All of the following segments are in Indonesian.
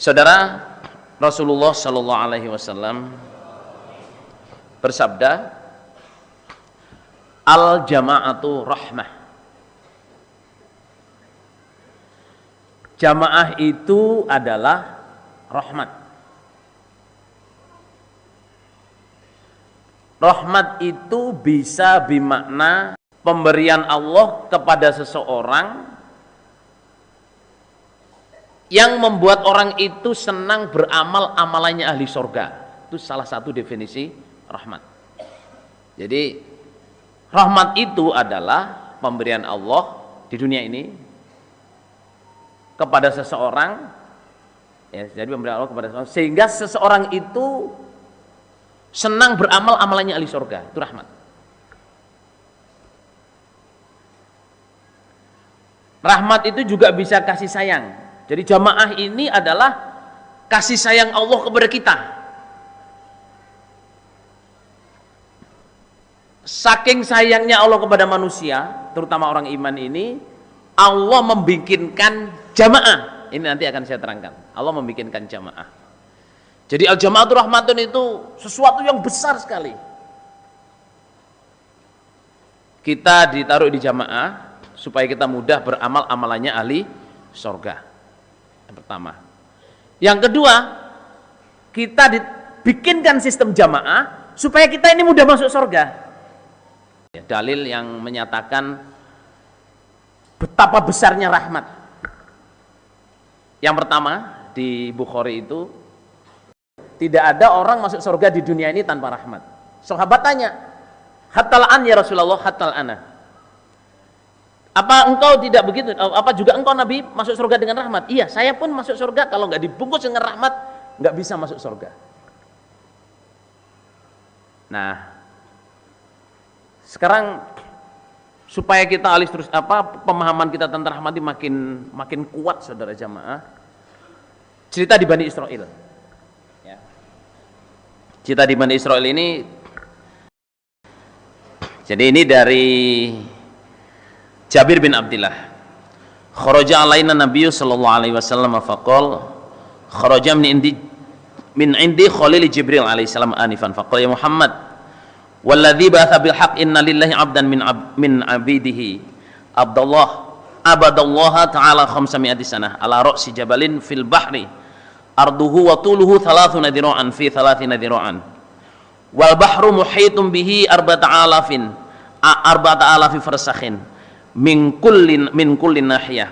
Saudara, Rasulullah Shallallahu Alaihi Wasallam bersabda, al jamaatu rahmah. Jamaah itu adalah rahmat. Rahmat itu bisa bermakna pemberian Allah kepada seseorang yang membuat orang itu senang beramal amalannya ahli surga. Itu salah satu definisi rahmat. Jadi rahmat itu adalah pemberian Allah di dunia ini kepada seseorang, ya, jadi pemberian Allah kepada seseorang sehingga seseorang itu senang beramal amalannya ahli surga. Itu rahmat. Rahmat itu juga bisa kasih sayang. Jadi jamaah ini adalah kasih sayang Allah kepada kita. Saking sayangnya Allah kepada manusia, terutama orang iman ini, Allah membikinkan jamaah. Ini nanti akan saya terangkan. Allah membikinkan jamaah. Jadi al-jama'atu rahmatun itu sesuatu yang besar sekali. Kita ditaruh di jamaah supaya kita mudah beramal amalannya ahli surga. Yang pertama. Yang kedua, kita dibikinkan sistem jamaah supaya kita ini mudah masuk surga. Dalil yang menyatakan betapa besarnya rahmat. Yang pertama, di Bukhari itu tidak ada orang masuk surga di dunia ini tanpa rahmat. Sahabat tanya, hatal an ya Rasulullah, hatal ana. Apa engkau tidak begitu? Apa juga engkau Nabi masuk surga dengan rahmat? Iya, saya pun masuk surga. Kalau nggak dibungkus dengan rahmat, nggak bisa masuk surga. Nah, sekarang supaya kita alih terus pemahaman kita tentang rahmat ini makin kuat, saudara jamaah. Cerita di Bani Israel. Ya. Cerita di Bani Israel ini. Jadi ini dari Jabir bin Abdillah. Kharaja alaina Nabiyyu sallallahu alaihi wasallam faqala kharaja min indi Khalil Jibril alaihi salam anifan faqala ya Muhammad walladzi ba'atha bil haqq inna lillahi 'abdan min 'abidihi abadallaha ta'ala 500 sanah ala ra'si jabalin fil bahri arduhu wa tuluhu 30 dira'an fi 30 dira'an wal bahru muhitun bihi 4000 farsakhin min kullin nahiyah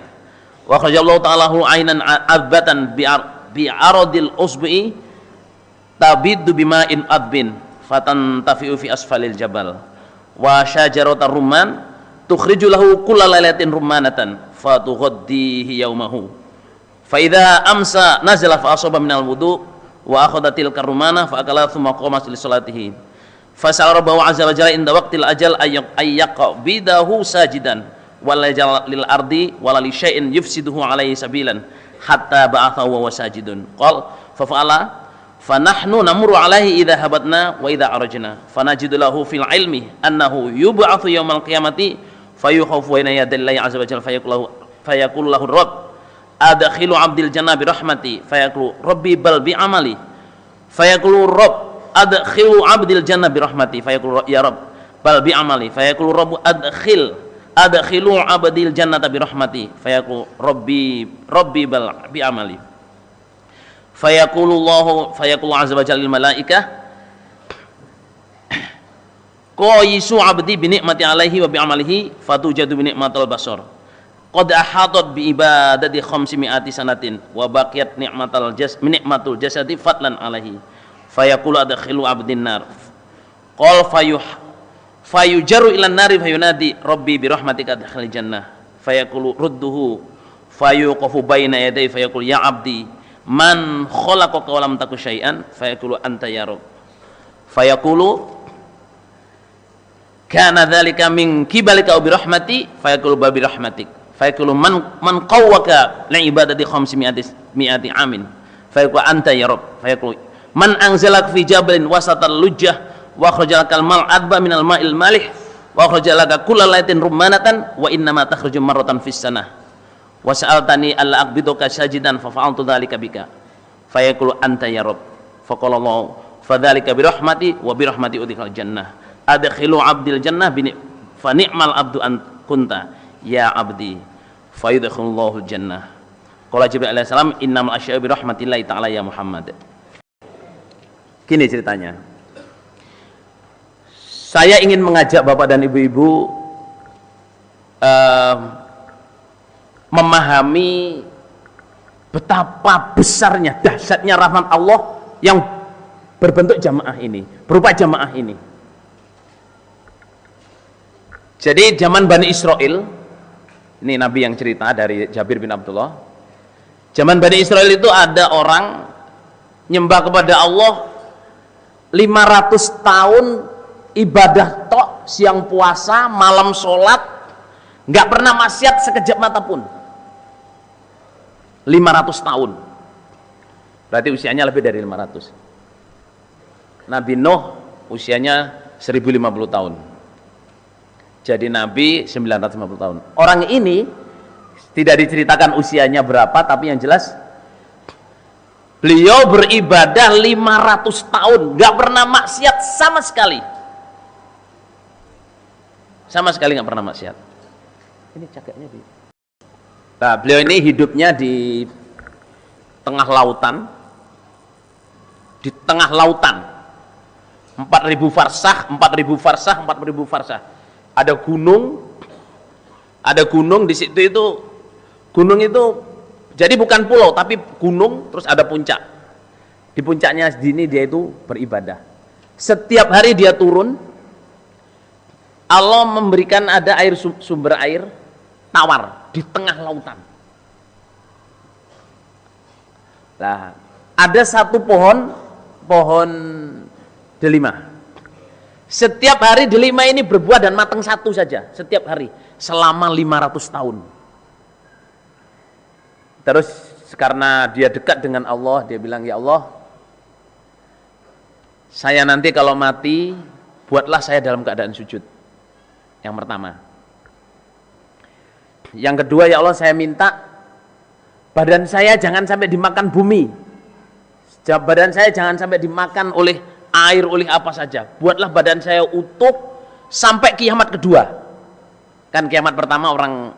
wa khajallahu ta'alahu aynan adbatan bi aradil usbi tabiddu bima'in adbin fatantafi'u fi asfalil jabal wa syajaratar rumman tukhriju lahu kullalailatin rummanatan fatughaddihi yawmahu fa idza amsa nazala fa asaba minal wudu wa akhadatil karumana fa akala thumma qama li salatihi fa sa'arabahu azza wa jalla inda waqtil ajal ayyaqa bidahu sajidan wala lil ardi wala li syai'in yufsiduhu alaihi sabilan hatta ba'atha wa wasajidun qal fa fa'ala fa nahnu namuru alaihi idza habatna wa idza arajna fa najidu lahu fil ilmi annahu yub'atsu yaumal qiyamati fayukhawfu wa yadallahi azza wa jalla fayaqulu lahu rabb adkhilu 'abdil jannah bi rahmati fayaqulu rabbi bal bi amali fayaqulu rabb adkhilu 'abdil jannah bi rahmati fayaqulu ya rabb bal bi amali fayaqulu rabb adkhilu 'abdil jannata bi rahmati fayaqulu rabbi bal bi amali fayaqulu azza wa jalla lil malaikah qayisu 'abdi bi ni'mati alaihi wa bi amalihi fatujadu bi ni'matil basar qad ahatat bi ibadati 500 sanatin wa baqiyat ni'matul jasadi fadlan alaihi fayaqulu adkhilu 'abdin nar qal fayujaru ilan nari fayunadi rabbi bi rahmatika adkhilil jannah fayaqulu rudduhu fayuqafu baina yaday fayaqulu ya abdi man khalaqaka wa lam taku syai'an fayaqulu anta ya rabb fayaqulu kana dzalika min kibalika bi rahmati fayaqulu bi rahmatik fayaqulu man qawwaka li ibadati 500 amin fayaqulu anta ya rabb fayaqulu man anzalak fi jabalin wasatal lujjah wa akhrajalakal mal adba minal ma'il malih wa akhrajalaka kullalaitin rummanatan wa innama takhruju marratan fis sanah wa sa'altani alla aqbiduka sajidan fa fa'altu dzalika bika fayaqulu anta ya rabb, faqala Allah fadzalika bi rahmati wa bi rahmati udkhil jannah, adkhilu 'abdil jannah fa ni'mal 'abdu kunta ya 'abdi fayudkhilullahu jannah. Qala Jibril alaihi salam innamal asya'u bi rahmatillahi ta'ala ya Muhammad. Gini ceritanya, saya ingin mengajak bapak dan ibu-ibu memahami betapa besarnya, dahsyatnya rahmat Allah yang berbentuk jamaah ini, berupa jamaah ini. Jadi zaman Bani Israel, ini Nabi yang cerita dari Jabir bin Abdullah, zaman Bani Israel itu ada orang nyembah kepada Allah 500 tahun ibadah tok, siang puasa, malam sholat, nggak pernah maksiat sekejap mata pun. 500 tahun, berarti usianya lebih dari 500. Nabi Nuh usianya 1050 tahun, jadi Nabi 950 tahun. Orang ini tidak diceritakan usianya berapa, tapi yang jelas beliau beribadah 500 tahun, nggak pernah maksiat sama sekali. Sama sekali nggak pernah maksiat. Ini cakapnya di. Nah, beliau ini hidupnya di tengah lautan. Di tengah lautan. 4.000 farsah, 4.000 farsah, 4.000 farsah. Ada gunung di situ itu. Gunung itu jadi bukan pulau tapi gunung, terus ada puncak. Di puncaknya sini dia itu beribadah. Setiap hari dia turun, Allah memberikan ada air, sumber air tawar di tengah lautan. Nah, ada satu pohon delima. Setiap hari delima ini berbuah dan matang satu saja setiap hari selama 500 tahun. Terus karena dia dekat dengan Allah, dia bilang, ya Allah, saya nanti kalau mati, buatlah saya dalam keadaan sujud. Yang pertama. Yang kedua, ya Allah, saya minta badan saya jangan sampai dimakan bumi. Badan saya jangan sampai dimakan oleh air, oleh apa saja. Buatlah badan saya utuh sampai kiamat kedua. Kan kiamat pertama orang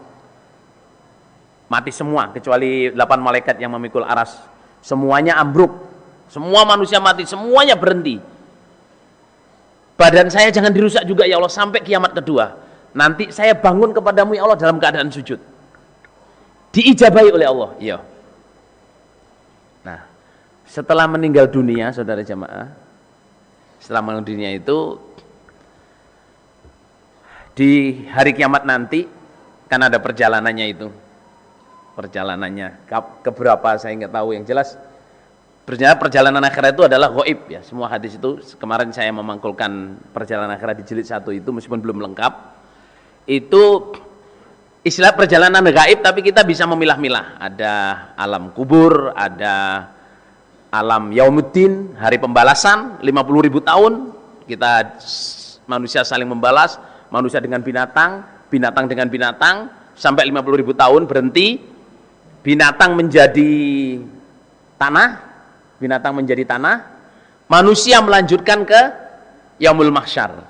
mati semua, kecuali 8 malaikat yang memikul aras. Semuanya ambruk, semua manusia mati, semuanya berhenti. Badan saya jangan dirusak juga ya Allah sampai kiamat kedua. Nanti saya bangun kepadamu ya Allah dalam keadaan sujud. Diijabahi oleh Allah. Iya. Nah, setelah meninggal dunia, saudara jamaah, setelah meninggal dunia itu, di hari kiamat nanti kan ada perjalanannya itu. Perjalanannya keberapa saya nggak tahu, yang jelas perjalanan akhirat itu adalah ghaib ya. Semua hadis itu, kemarin saya memangkulkan perjalanan akhirat di jilid 1 itu meskipun belum lengkap. Itu istilah perjalanan gaib, tapi kita bisa memilah-milah. Ada alam kubur, ada alam yaumuddin, hari pembalasan 50.000 tahun. Kita manusia saling membalas, manusia dengan binatang, binatang dengan binatang, sampai 50.000 tahun berhenti. Binatang menjadi tanah, binatang menjadi tanah, manusia melanjutkan ke yaumul mahsyar.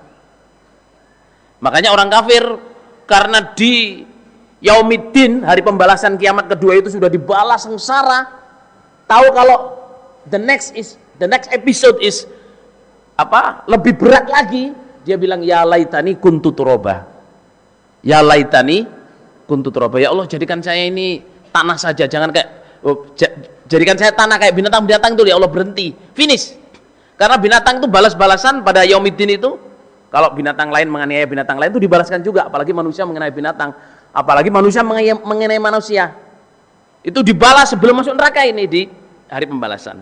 Makanya orang kafir karena di yaumiddin, hari pembalasan kiamat kedua itu sudah dibalas sengsara, tahu kalau the next episode is apa? Lebih berat lagi, dia bilang ya laitani kuntu turaba. Ya laitani kuntu turaba. Ya Allah, jadikan saya ini tanah saja, jangan kayak jadikan saya tanah kayak binatang-binatang itu ya Allah, berhenti, finish. Karena binatang itu balas-balasan pada yaumiddin itu. Kalau binatang lain menganiaya binatang lain itu dibalaskan juga, apalagi manusia mengenai binatang, apalagi manusia mengenai manusia. Itu dibalas sebelum masuk neraka ini di hari pembalasan.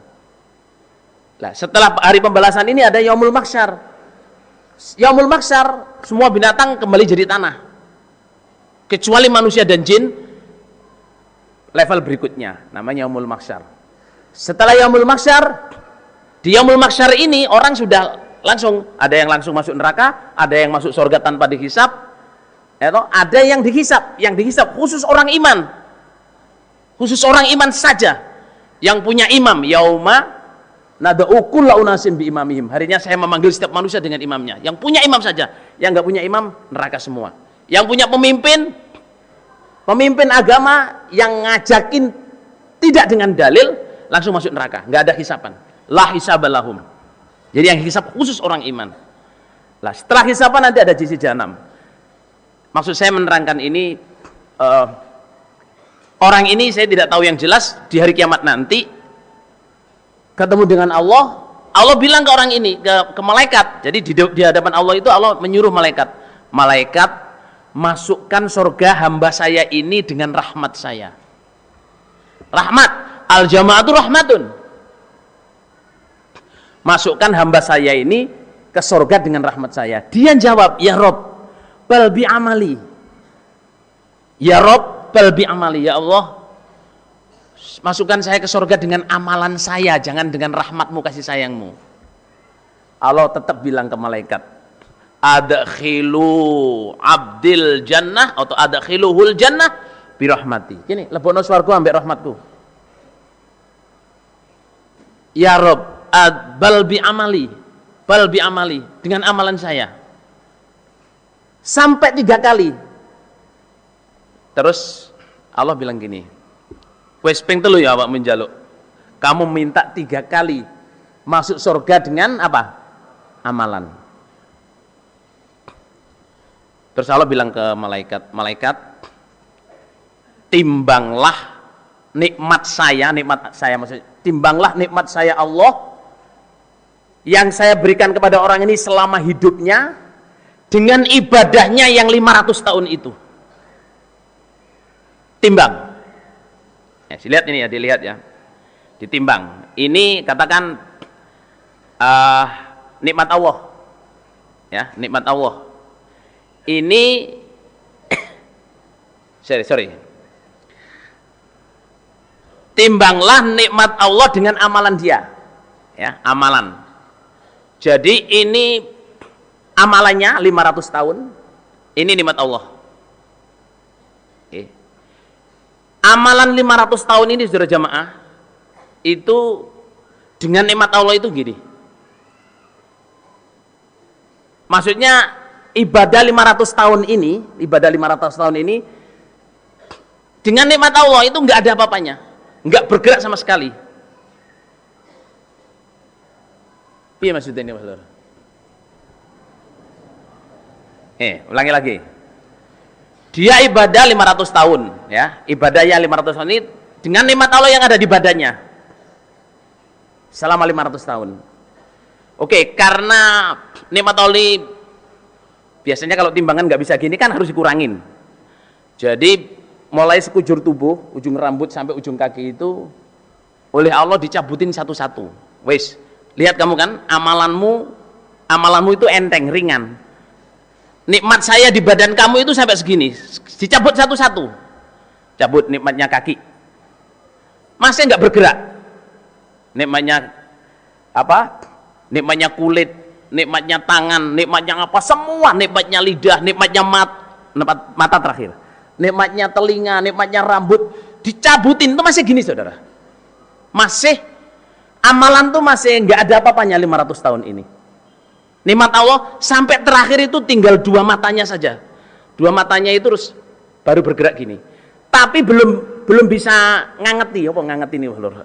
Nah, setelah hari pembalasan ini ada yaumul mahsyar. Yaumul mahsyar semua binatang kembali jadi tanah. Kecuali manusia dan jin. Level berikutnya namanya yaumul mahsyar. Setelah yaumul mahsyar, di yaumul mahsyar ini orang sudah langsung, ada yang langsung masuk neraka, ada yang masuk surga tanpa dihisab, ada yang dihisab khusus orang iman saja. Yang punya imam, yauma nad'u kulla unasin bi imamihim. Harinya saya memanggil setiap manusia dengan imamnya. Yang punya imam saja, yang enggak punya imam neraka semua. Yang punya pemimpin agama yang ngajakin tidak dengan dalil langsung masuk neraka, enggak ada hisaban. La hisabalahum. Jadi yang hisab khusus orang iman. Lah setelah hisaban nanti ada sisi jahanam. Maksud saya menerangkan ini, orang ini saya tidak tahu yang jelas di hari kiamat nanti ketemu dengan Allah. Allah bilang ke orang ini, ke malaikat. Jadi di hadapan Allah itu Allah menyuruh malaikat, masukkan surga hamba saya ini dengan rahmat saya. Rahmat, al jamaatu rahmatun. Masukkan hamba saya ini ke surga dengan rahmat saya. Dia jawab, ya Rob, bal bi amali. Ya Rob, bal bi amali. Ya Allah, masukkan saya ke surga dengan amalan saya, jangan dengan rahmatmu, kasih sayangmu. Allah tetap bilang ke malaikat, adkhilu abdil jannah atau adkhiluhul jannah birahmati. Gini, lebono swarga ambek rahmatku. Ya Rob, bal bi amali, dengan amalan saya. Sampai 3 kali. Terus Allah bilang gini, wes ping telu ya awak menjaluk. Kamu minta 3 kali masuk surga dengan apa? Amalan. Terus Allah bilang ke malaikat, timbanglah nikmat saya maksudnya, timbanglah nikmat saya Allah yang saya berikan kepada orang ini selama hidupnya dengan ibadahnya yang 500 tahun itu. Timbang. Ya, dilihat ya. Ditimbang. Ini katakan nikmat Allah. Ya, nikmat Allah. Ini sorry. Timbanglah nikmat Allah dengan amalan dia. Ya, amalan. Jadi ini amalannya 500 tahun. Ini nikmat Allah. Oke. Amalan 500 tahun ini saudara jamaah itu dengan nikmat Allah itu gini. Maksudnya ibadah 500 tahun ini dengan nikmat Allah itu enggak ada apa-apanya. Enggak bergerak sama sekali. Piye maksudnya ini, Mas Lur? Ulangi lagi. Dia ibadah 500 tahun, ya. Ibadahnya 500 tahun ini dengan nikmat Allah yang ada di badannya. Selama 500 tahun. Oke, karena nikmat Allah biasanya kalau timbangan nggak bisa gini kan harus dikurangin. Jadi mulai sekujur tubuh, ujung rambut sampai ujung kaki itu oleh Allah dicabutin satu-satu. Wes, lihat kamu kan amalanmu itu enteng, ringan. Nikmat saya di badan kamu itu sampai segini, dicabut satu-satu. Cabut nikmatnya kaki, masih nggak bergerak. Nikmatnya apa? Nikmatnya kulit, nikmatnya tangan, nikmatnya apa? Semua, nikmatnya lidah, nikmatnya mata terakhir, nikmatnya telinga, nikmatnya rambut, dicabutin itu masih gini saudara. Masih amalan tuh masih nggak ada apa-apanya 500 tahun ini. Nikmat Allah sampai terakhir itu tinggal 2 matanya saja. 2 matanya itu terus baru bergerak gini. Tapi belum bisa ngangeti. Apa ngangeti nih, Lur?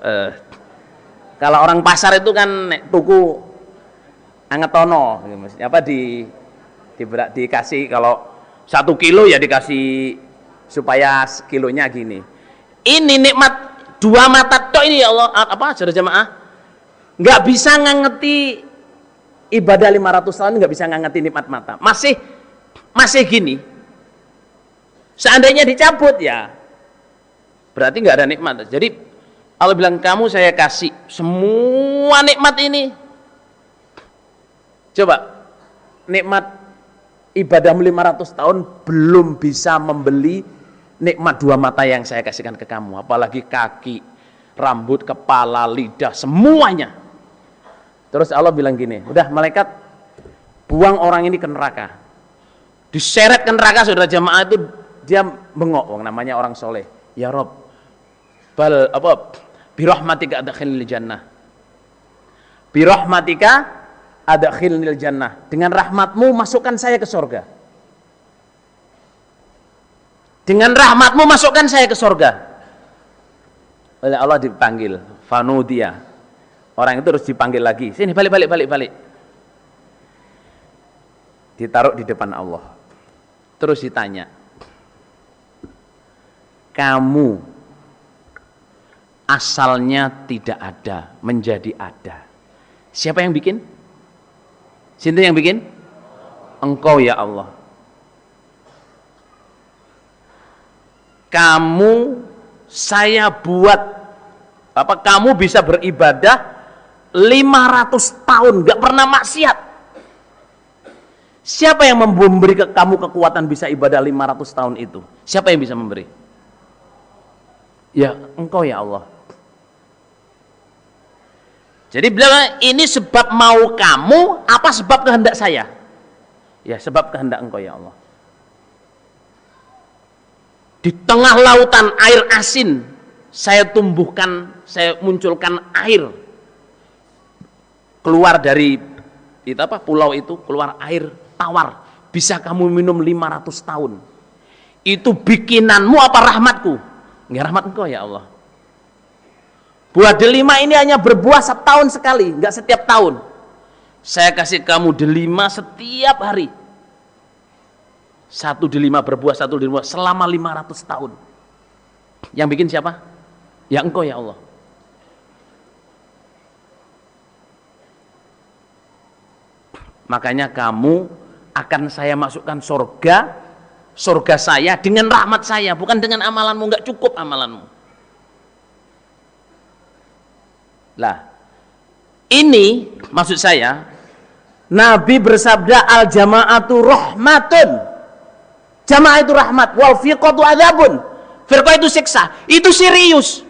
Kalau orang pasar itu kan tuku angetono, apa dikasih kalau 1 kilo ya dikasih supaya kilonya gini. Ini nikmat 2 mata tok ini ya Allah, apa saudara jamaah? Nggak bisa ngangeti ibadah 500 tahun, nggak bisa ngangeti nikmat mata. Masih gini. Seandainya dicabut ya berarti nggak ada nikmat. Jadi Allah bilang, kamu saya kasih semua nikmat ini. Coba, nikmat ibadahmu 500 tahun belum bisa membeli nikmat 2 mata yang saya kasihkan ke kamu. Apalagi kaki, rambut, kepala, lidah, semuanya. Terus Allah bilang gini, udah malaikat buang orang ini ke neraka. Diseret ke neraka saudara jamaah itu dia bengok, namanya orang soleh. Ya Rob, Birahmatika adkhilnil jannah. Birahmatika adkhilnil jannah. Dengan rahmatmu masukkan saya ke surga. Dengan rahmatmu masukkan saya ke surga. Oleh Allah dipanggil, fanudia. Orang itu harus dipanggil lagi. Sini, balik. Ditaruh di depan Allah. Terus ditanya, kamu asalnya tidak ada, menjadi ada. Siapa yang bikin? Sinten yang bikin? Engkau ya Allah. Kamu, saya buat, kamu bisa beribadah 500 tahun, gak pernah maksiat. Siapa yang memberi ke kamu kekuatan bisa ibadah 500 tahun itu? Siapa yang bisa memberi? Ya, engkau ya Allah. Jadi bilang, ini sebab mau kamu, apa sebab kehendak saya? Ya, sebab kehendak engkau ya Allah. Di tengah lautan air asin, saya tumbuhkan, saya munculkan air. Keluar dari pulau itu, keluar air tawar. Bisa kamu minum 500 tahun. Itu bikinanmu apa rahmatku? Enggak, rahmat engkau ya Allah. Buah delima ini hanya berbuah setahun sekali, enggak setiap tahun. Saya kasih kamu delima setiap hari. Satu delima berbuah, satu delima selama 500 tahun. Yang bikin siapa? Ya engkau ya Allah. Makanya kamu akan saya masukkan surga saya dengan rahmat saya, bukan dengan amalanmu. Enggak cukup amalanmu. Lah, ini maksud saya, Nabi bersabda al jama'atu rahmatun. Jamaah itu rahmat, wal firqatu adzabun. Firqah itu siksa, itu serius.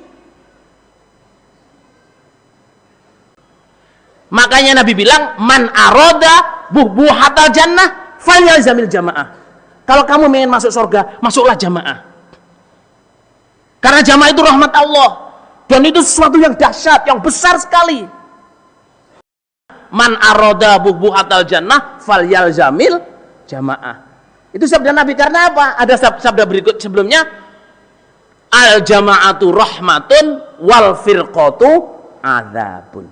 Makanya Nabi bilang, man aroda buhbuhatal jannah falyalzamil jamaah. Kalau kamu ingin masuk surga, masuklah jamaah. Karena jamaah itu rahmat Allah. Dan itu sesuatu yang dahsyat, yang besar sekali. Man aroda buhbuhatal jannah falyalzamil jamaah. Itu sabda Nabi. Karena apa? Ada sabda berikut sebelumnya, al jama'atu rahmatun wal firqatu adzabun.